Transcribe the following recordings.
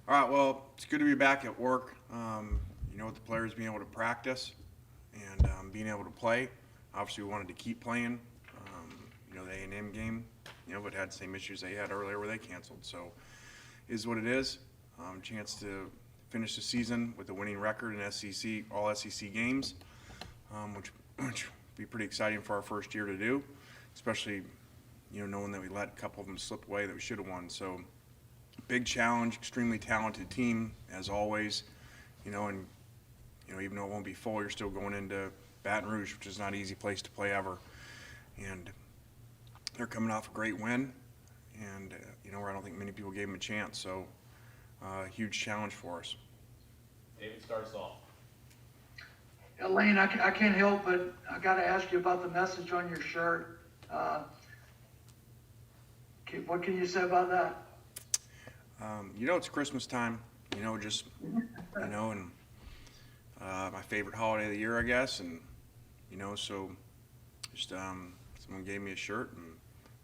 All right, well, it's good to be back at work. With the players being able to practice and being able to play. Obviously, we wanted to keep playing. The A&M game, but had the same issues they had earlier where they canceled. So, is what it is. Chance to finish the season with a winning record in SEC, all SEC games, which would be pretty exciting for our first year to do, especially, knowing that we let a couple of them slip away that we should have won. So, big challenge, extremely talented team as always, and even though it won't be full, you're still going into Baton Rouge, which is not an easy place to play ever, and they're coming off a great win, and where I don't think many people gave them a chance. So, huge challenge for us. David starts off. Lane, I can't help but I got to ask you about the message on your shirt. What can you say about that? It's Christmas time, and my favorite holiday of the year, I guess. And, so just someone gave me a shirt and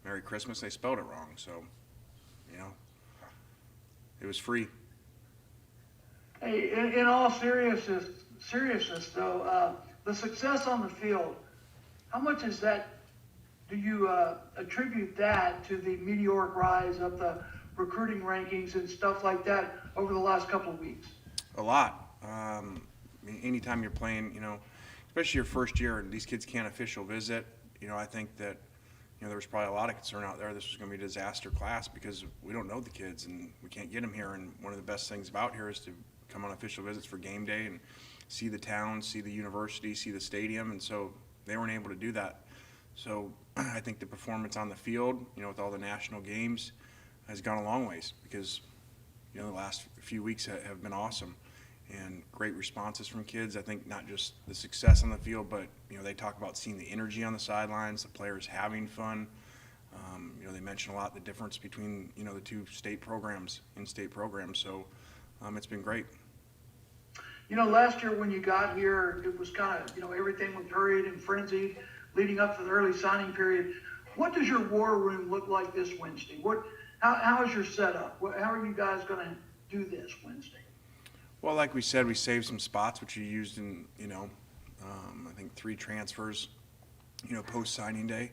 Merry Christmas. They spelled it wrong. So, it was free. Hey, in all seriousness though, the success on the field, how much is that? Do you attribute that to the meteoric rise of the recruiting rankings and stuff like that over the last couple of weeks? A lot. Anytime you're playing, especially your first year, and these kids can't official visit, I think that, there was probably a lot of concern out there this was going to be a disaster class because we don't know the kids and we can't get them here. And one of the best things about here is to come on official visits for game day and see the town, see the university, see the stadium. And so they weren't able to do that. So I think the performance on the field, with all the national games, has gone a long ways because, the last few weeks have been awesome and great responses from kids. I think not just the success on the field, but, they talk about seeing the energy on the sidelines, the players having fun. They mention a lot the difference between, the two state programs, in-state programs. So it's been great. Last year when you got here, it was kind of, everything was hurried and frenzied leading up to the early signing period. What does your war room look like this Wednesday? How is your setup? How are you guys going to do this Wednesday? Well, like we said, we saved some spots, which we used in, I think 3 transfers, post-signing day,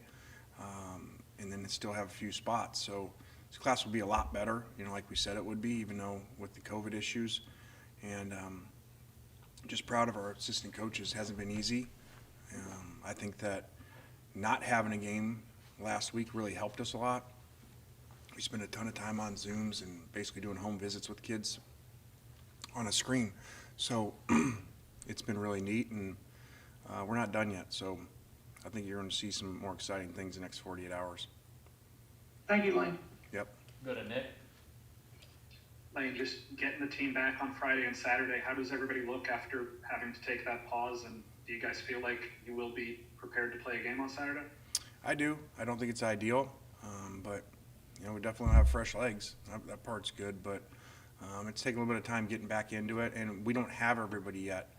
and then still have a few spots. So this class will be a lot better, like we said it would be, even though with the COVID issues. And just proud of our assistant coaches. It hasn't been easy. I think that not having a game last week really helped us a lot. We spent a ton of time on Zooms and basically doing home visits with kids on a screen. So it's been really neat, and we're not done yet. So I think you're going to see some more exciting things in the next 48 hours. Thank you, Lane. Yep. Go to Nick. Lane, just getting the team back on Friday and Saturday, how does everybody look after having to take that pause? And do you guys feel like you will be prepared to play a game on Saturday? I do. I don't think it's ideal, but we definitely have fresh legs. That part's good, but it's taking a little bit of time getting back into it, and we don't have everybody yet.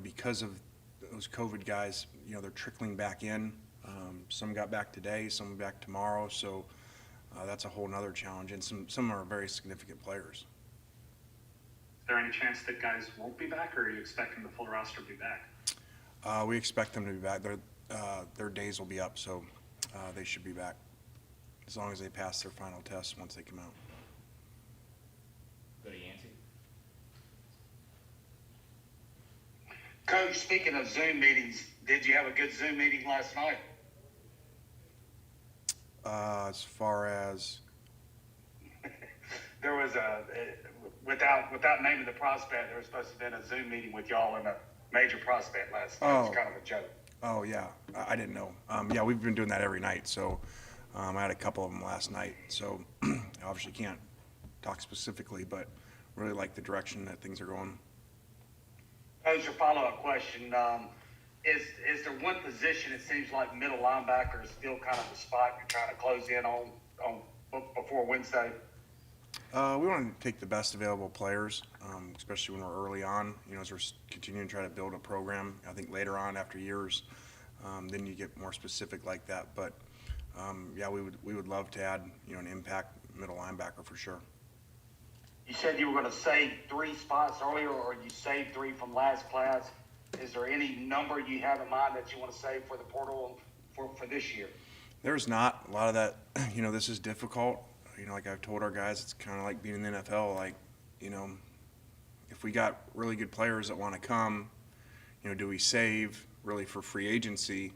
Because of those COVID guys, they're trickling back in. Some got back today, some back tomorrow, so that's a whole nother challenge, and some are very significant players. Is there any chance that guys won't be back, or are you expecting the full roster to be back? We expect them to be back. Their days will be up, so they should be back as long as they pass their final tests once they come out. Go to Yancey. Coach, speaking of Zoom meetings, did you have a good Zoom meeting last night? As far as There was without naming the prospect, there was supposed to have been a Zoom meeting with y'all and a major prospect last night. It was kind of a joke. Oh, yeah. I didn't know. Yeah, we've been doing that every night. So I had a couple of them last night. So I obviously can't talk specifically, but really like the direction that things are going. Coach, a follow-up question. Is there one position it seems like middle linebacker is still kind of the spot you're trying to close in on before Wednesday? We want to take the best available players, especially when we're early on, as we're continuing to try to build a program. I think later on, after years, then you get more specific like that. But, yeah, we would love to add, an impact middle linebacker for sure. you said you were going to save 3 spots earlier, or you saved 3 from last class. Is there any number you have in mind that you want to save for the portal for this year? There's not a lot of that. This is difficult. Like I've told our guys, it's kind of like being in the NFL. Like, if we got really good players that want to come, do we save really for free agency,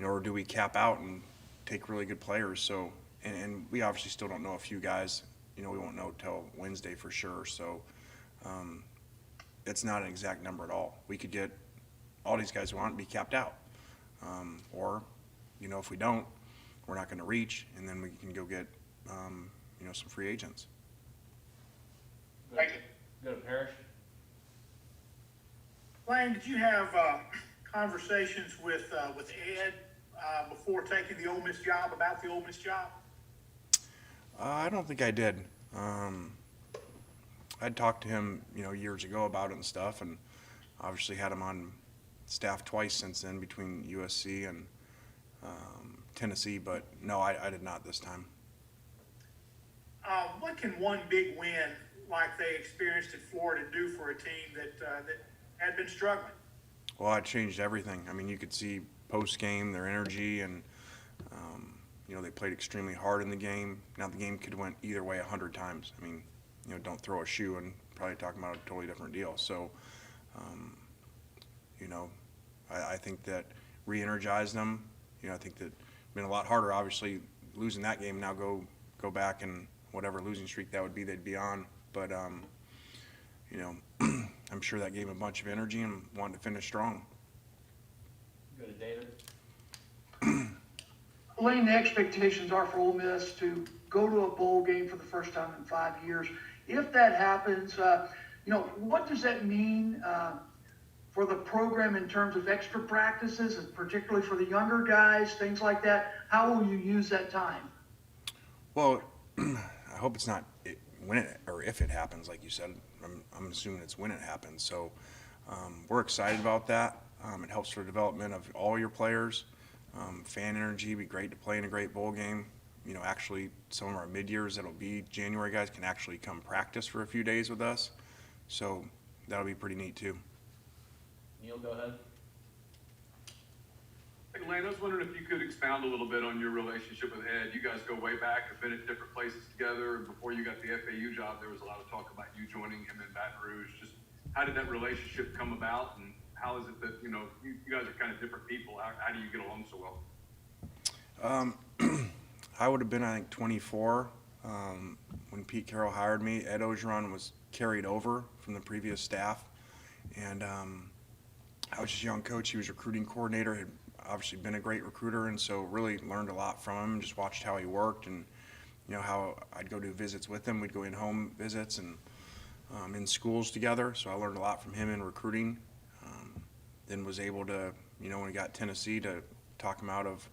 or do we cap out and take really good players? So, and we obviously still don't know a few guys. We won't know till Wednesday for sure. So, it's not an exact number at all. We could get all these guys who want to be capped out, or, if we don't, we're not going to reach, and then we can go get, some free agents. Thank you. Go to Parrish. Lane, did you have conversations with Ed before taking the Ole Miss job, about the Ole Miss job? I don't think I did. I'd talked to him, years ago about it and stuff, and obviously had him on staff twice since then between USC and Tennessee, but no, I did not this time. What can one big win like they experienced in Florida do for a team that had been struggling? Well, it changed everything. I mean, you could see post-game their energy, and they played extremely hard in the game. Now the game could have went either way 100 times. I mean, don't throw a shoe, and probably talking about a totally different deal. So, I think that re-energized them. I think that it's been a lot harder, obviously, losing that game. Now go back and whatever losing streak that would be, they'd be on. But, I'm sure that gave them a bunch of energy and wanted to finish strong. Go to David. Lane, the expectations are for Ole Miss to go to a bowl game for the first time in 5 years. If that happens, what does that mean for the program in terms of extra practices, and particularly for the younger guys, things like that? How will you use that time? Well, I hope it's not when it or if it happens, like you said. I'm assuming it's when it happens. So we're excited about that. It helps for the development of all your players. Fan energy, be great to play in a great bowl game. Actually, some of our mid-years that'll be January guys can actually come practice for a few days with us. So that'll be pretty neat too. Neil, go ahead. Hey, Lane, I was wondering if you could expound a little bit on your relationship with Ed. You guys go way back, have been at different places together. And before you got the FAU job, there was a lot of talk about you joining him in Baton Rouge. Just how did that relationship come about, and how is it that, you guys are kind of different people? How do you get along so well? I would have been, I think, 24 when Pete Carroll hired me. Ed Orgeron was carried over from the previous staff, and I was just a young coach. He was recruiting coordinator, had obviously been a great recruiter, and so really learned a lot from him. Just watched how he worked, and how I'd go do visits with him. We'd go in-home visits and in schools together. So I learned a lot from him in recruiting. Then was able to, when we got Tennessee, to talk him out of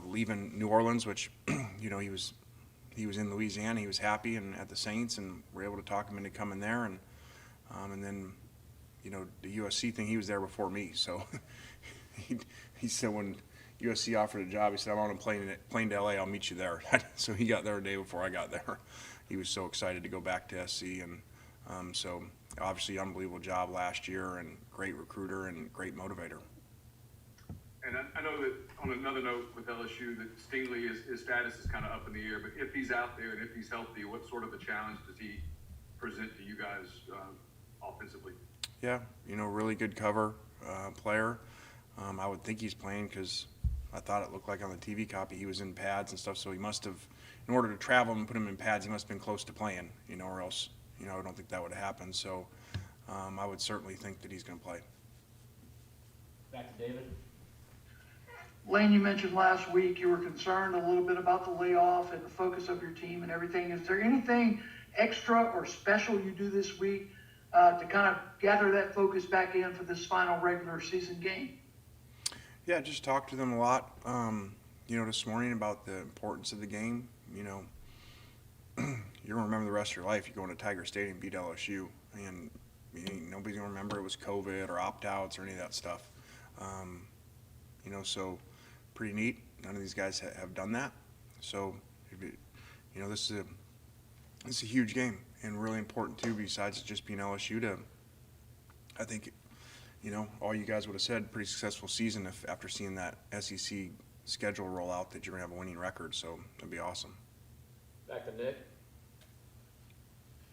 leaving New Orleans, which he was in Louisiana. He was happy and at the Saints, and we're able to talk him into coming there. And then the USC thing, he was there before me, so he said when USC offered a job, he said, I'm on a plane to LA, I'll meet you there. So he got there a day before I got there. He was so excited to go back to SC, and so obviously unbelievable job last year, and great recruiter and great motivator. And I know that on another note with LSU, that Stingley, his status is kind of up in the air, but if he's out there and if he's healthy, what sort of a challenge does he present to you guys offensively? Yeah, really good cover player. I would think he's playing because I thought it looked like on the TV copy he was in pads and stuff, so he must have, in order to travel and put him in pads, he must have been close to playing, or else, I don't think that would have happened. So I would certainly think that he's going to play. Back to David. Lane, you mentioned last week you were concerned a little bit about the layoff and the focus of your team and everything. Is there anything extra or special you do this week to kind of gather that focus back in for this final regular season game? Yeah, just talked to them a lot, this morning about the importance of the game. You're going to remember the rest of your life. You go into Tiger Stadium and beat LSU, and nobody's going to remember it was COVID or opt-outs or any of that stuff. So pretty neat. None of these guys have done that. So you know, this is a huge game and really important too, besides just being LSU to, I think, you know, all you guys would have said, pretty successful season if after seeing that SEC schedule roll out that you're going to have a winning record. So that'd be awesome. Back to Nick.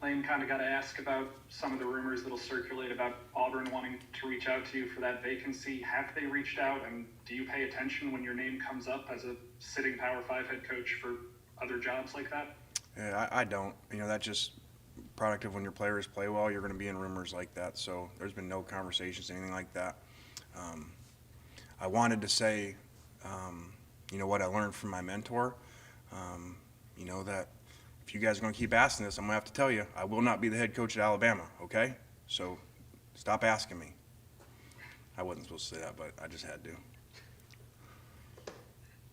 Lane, kind of got to ask about some of the rumors that'll circulate about Auburn wanting to reach out to you for that vacancy. Have they reached out, and do you pay attention when your name comes up as a sitting Power 5 head coach for other jobs like that? Yeah, I don't. You know, that's just product of when your players play well, you're going to be in rumors like that. So there's been no conversations, anything like that. I wanted to say, you know, what I learned from my mentor, you know, that if you guys are going to keep asking this, I'm going to have to tell you, I will not be the head coach at Alabama, okay? So stop asking me. I wasn't supposed to say that, but I just had to.